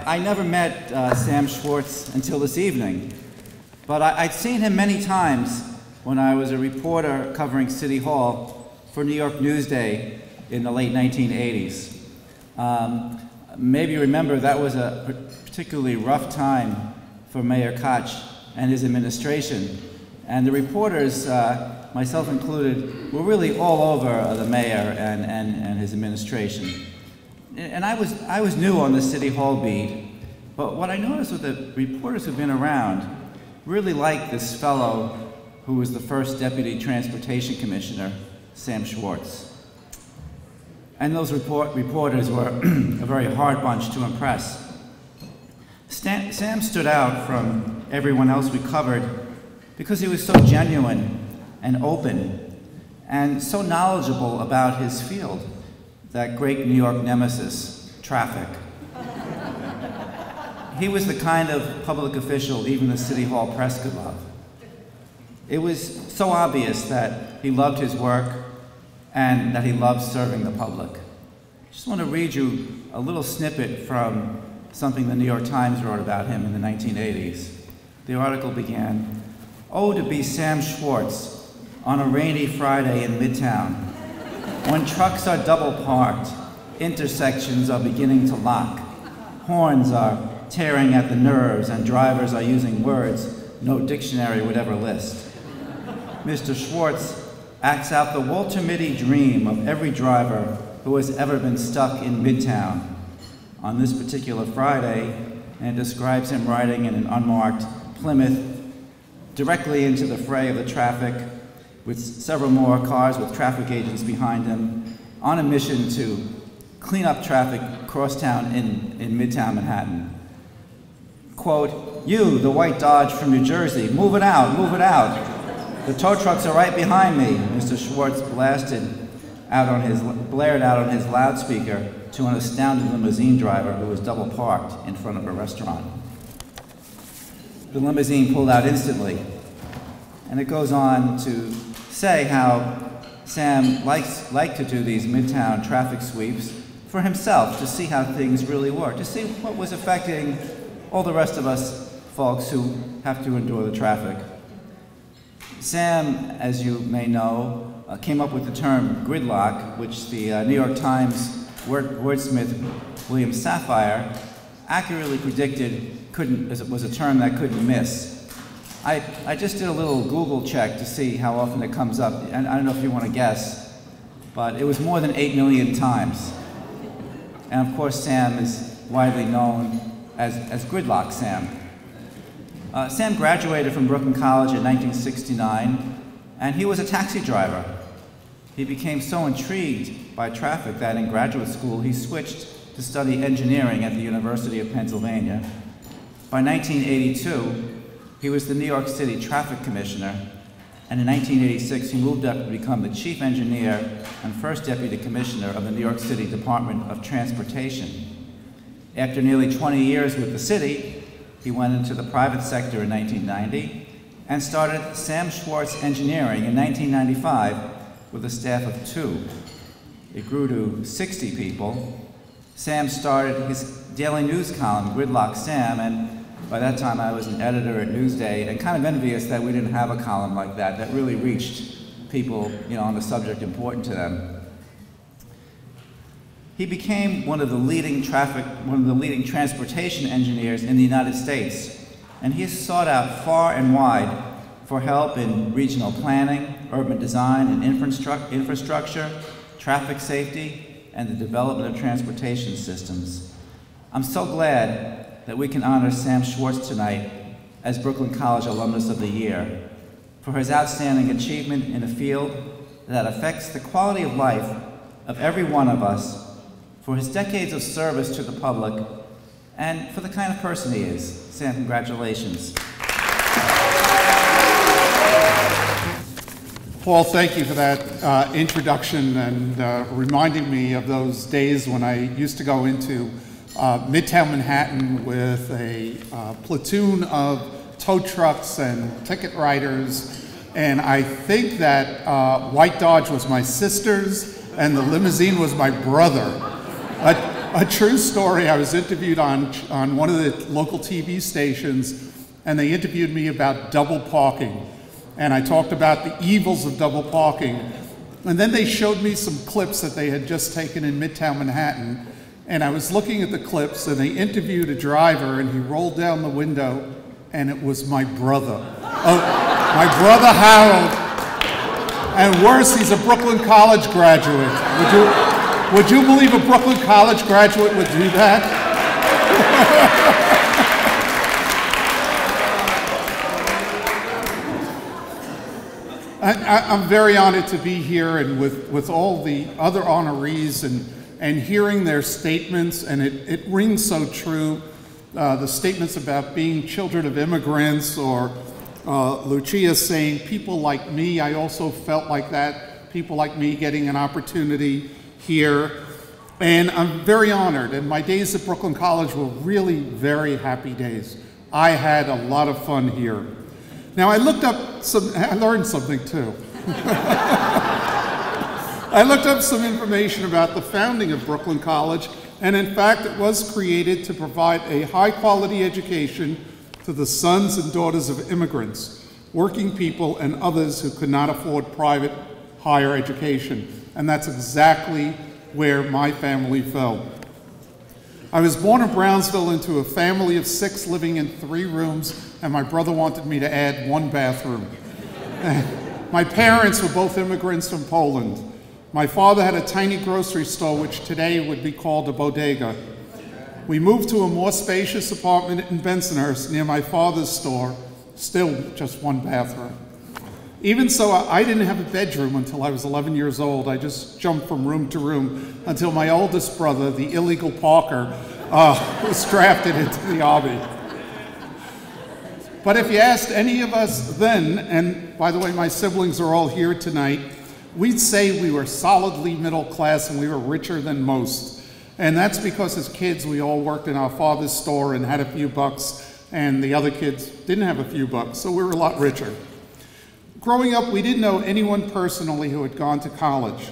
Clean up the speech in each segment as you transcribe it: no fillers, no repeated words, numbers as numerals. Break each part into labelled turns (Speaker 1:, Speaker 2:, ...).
Speaker 1: I never met Sam Schwartz until this evening, but I'd seen him many times when I was a reporter covering City Hall for New York Newsday in the late 1980s. Maybe you remember that was a particularly rough time for Mayor Koch and his administration, and the reporters, myself included, were really all over the mayor and his administration. And I was new on the City Hall beat, but what I noticed was that reporters who've been around really liked this fellow who was the first Deputy Transportation Commissioner, Sam Schwartz. And those reporters were a very hard bunch to impress. Sam stood out from everyone else we covered because he was so genuine and open and so knowledgeable about his field, that great New York nemesis, traffic. He was the kind of public official even the City Hall press could love. It was so obvious that he loved his work and that he loved serving the public. I just want to read you a little snippet from something the New York Times wrote about him in the 1980s. The article began, "Oh, to be Sam Schwartz on a rainy Friday in Midtown, when trucks are double parked, intersections are beginning to lock, horns are tearing at the nerves, and drivers are using words no dictionary would ever list. Mr. Schwartz acts out the Walter Mitty dream of every driver who has ever been stuck in Midtown on this particular Friday," and describes him riding in an unmarked Plymouth directly into the fray of the traffic with several more cars with traffic agents behind him on a mission to clean up traffic crosstown in Midtown Manhattan. Quote, "You, the white Dodge from New Jersey, move it out, move it out. The tow trucks are right behind me," Mr. Schwartz blared out on his loudspeaker to an astounded limousine driver who was double parked in front of a restaurant. The limousine pulled out instantly, and it goes on to say how Sam liked to do these Midtown traffic sweeps for himself, to see how things really work, to see what was affecting all the rest of us folks who have to endure the traffic. Sam, as you may know, came up with the term gridlock, which the New York Times wordsmith William Safire accurately predicted was a term that couldn't miss. I just did a little Google check to see how often it comes up, and I don't know if you want to guess, but it was more than 8 million times. And of course, Sam is widely known as Gridlock Sam. Sam graduated from Brooklyn College in 1969, and he was a taxi driver. He became so intrigued by traffic that in graduate school he switched to study engineering at the University of Pennsylvania. By 1982, he was the New York City Traffic Commissioner, and in 1986 he moved up to become the Chief Engineer and First Deputy Commissioner of the New York City Department of Transportation. After nearly 20 years with the city, he went into the private sector in 1990 and started Sam Schwartz Engineering in 1995 with a staff of 2. It grew to 60 people. Sam started his daily news column, Gridlock Sam, and by that time I was an editor at Newsday, and kind of envious that we didn't have a column like that really reached people, on the subject important to them. He became one of the leading transportation engineers in the United States, and he is sought out far and wide for help in regional planning, urban design and infrastructure, traffic safety, and the development of transportation systems. I'm so glad that we can honor Sam Schwartz tonight as Brooklyn College Alumnus of the Year for his outstanding achievement in a field that affects the quality of life of every one of us, for his decades of service to the public, and for the kind of person he is. Sam, congratulations.
Speaker 2: Paul, thank you for that introduction and reminding me of those days when I used to go into Midtown Manhattan with a platoon of tow trucks and ticket riders, and I think that white Dodge was my sister's and the limousine was my brother. A true story. I was interviewed on one of the local TV stations, and they interviewed me about double parking. And I talked about the evils of double parking. And then they showed me some clips that they had just taken in Midtown Manhattan. And I was looking at the clips, and they interviewed a driver, and he rolled down the window, and it was my brother. My brother Harold. And worse, he's a Brooklyn College graduate. Would you believe a Brooklyn College graduate would do that? I'm very honored to be here and with all the other honorees and hearing their statements, and it rings so true. The statements about being children of immigrants, or Lucia saying, people like me, I also felt like that, people like me getting an opportunity here. And I'm very honored, and my days at Brooklyn College were really very happy days. I had a lot of fun here. Now I learned something too. I looked up some information about the founding of Brooklyn College, and in fact it was created to provide a high quality education to the sons and daughters of immigrants, working people, and others who could not afford private higher education. And that's exactly where my family fell. I was born in Brownsville into a family of 6 living in 3 rooms, and my brother wanted me to add 1 bathroom. My parents were both immigrants from Poland. My father had a tiny grocery store, which today would be called a bodega. We moved to a more spacious apartment in Bensonhurst near my father's store, still just 1 bathroom. Even so, I didn't have a bedroom until I was 11 years old. I just jumped from room to room until my oldest brother, the illegal Parker, was drafted into the Army. But if you asked any of us then, and by the way, my siblings are all here tonight, we'd say we were solidly middle class and we were richer than most. And that's because as kids, we all worked in our father's store and had a few bucks, and the other kids didn't have a few bucks, so we were a lot richer. Growing up, we didn't know anyone personally who had gone to college.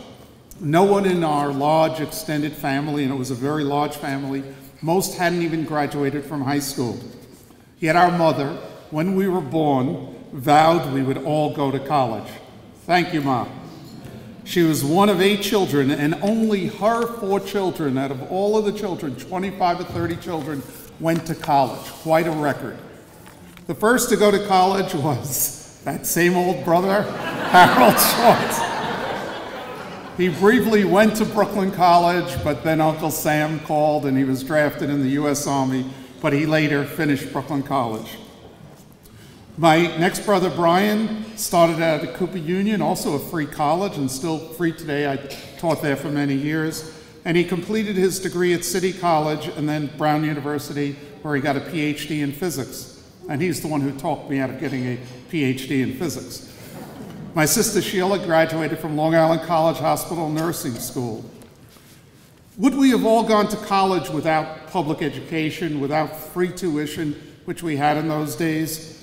Speaker 2: No one in our large extended family, and it was a very large family, most hadn't even graduated from high school. Yet our mother, when we were born, vowed we would all go to college. Thank you, Mom. She was one of 8 children, and only her 4 children out of all of the children, 25 or 30 children, went to college. Quite a record. The first to go to college was that same old brother, Harold Schwartz. He briefly went to Brooklyn College, but then Uncle Sam called and he was drafted in the U.S. Army, but he later finished Brooklyn College. My next brother, Brian, started out at Cooper Union, also a free college and still free today. I taught there for many years. And he completed his degree at City College and then Brown University, where he got a PhD in physics. And he's the one who talked me out of getting a PhD in physics. My sister Sheila graduated from Long Island College Hospital Nursing School. Would we have all gone to college without public education, without free tuition, which we had in those days?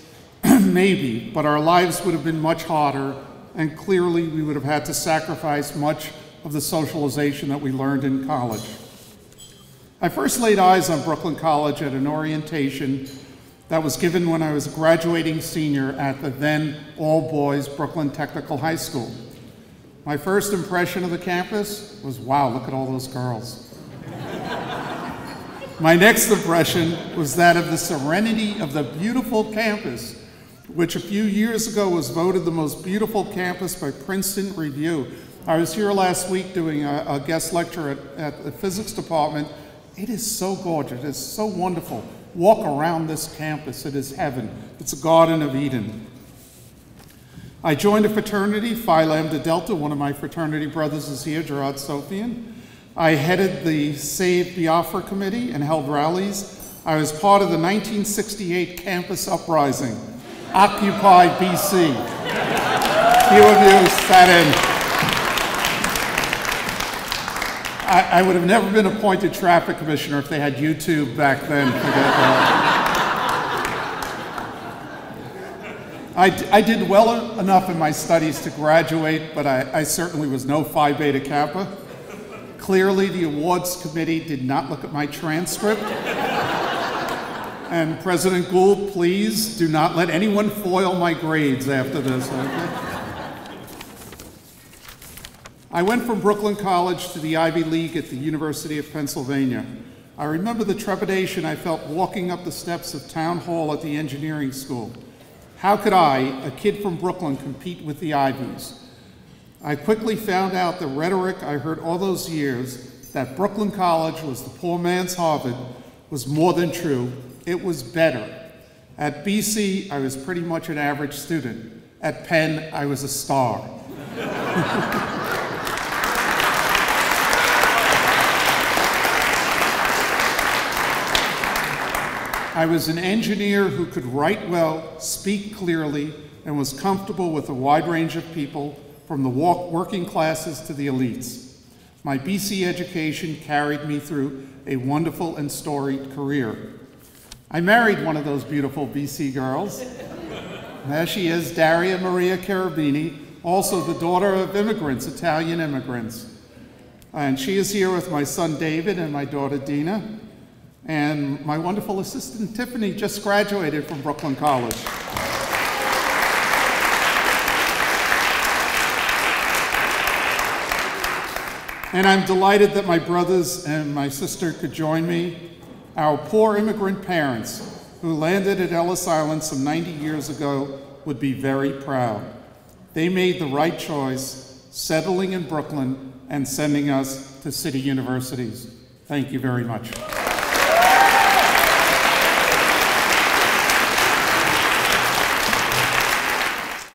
Speaker 2: Maybe, but our lives would have been much harder, and clearly we would have had to sacrifice much of the socialization that we learned in college. I first laid eyes on Brooklyn College at an orientation that was given when I was a graduating senior at the then all-boys Brooklyn Technical High School. My first impression of the campus was, wow, look at all those girls. My next impression was that of the serenity of the beautiful campus, which a few years ago was voted the most beautiful campus by Princeton Review. I was here last week doing a guest lecture at the physics department. It is so gorgeous, it is so wonderful. Walk around this campus, it is heaven. It's a Garden of Eden. I joined a fraternity, Phi Lambda Delta. One of my fraternity brothers is here, Gerard Sofian. I headed the Save Biafra Committee and held rallies. I was part of the 1968 campus uprising, Occupy BC. A few of you sat in. I would have never been appointed traffic commissioner if they had YouTube back then. I did well enough in my studies to graduate, but I certainly was no Phi Beta Kappa. Clearly, the awards committee did not look at my transcript. And President Gould, please do not let anyone foil my grades after this. Okay? I went from Brooklyn College to the Ivy League at the University of Pennsylvania. I remember the trepidation I felt walking up the steps of Town Hall at the engineering school. How could I, a kid from Brooklyn, compete with the Ivies? I quickly found out the rhetoric I heard all those years, that Brooklyn College was the poor man's Harvard, was more than true. It was better. At BC, I was pretty much an average student. At Penn, I was a star. I was an engineer who could write well, speak clearly, and was comfortable with a wide range of people, from the working classes to the elites. My BC education carried me through a wonderful and storied career. I married one of those beautiful BC girls. There she is, Daria Maria Carabini, also the daughter of immigrants, Italian immigrants. And she is here with my son David and my daughter Dina. And my wonderful assistant Tiffany just graduated from Brooklyn College. And I'm delighted that my brothers and my sister could join me. Our poor immigrant parents, who landed at Ellis Island some 90 years ago, would be very proud. They made the right choice, settling in Brooklyn and sending us to city universities. Thank you very much.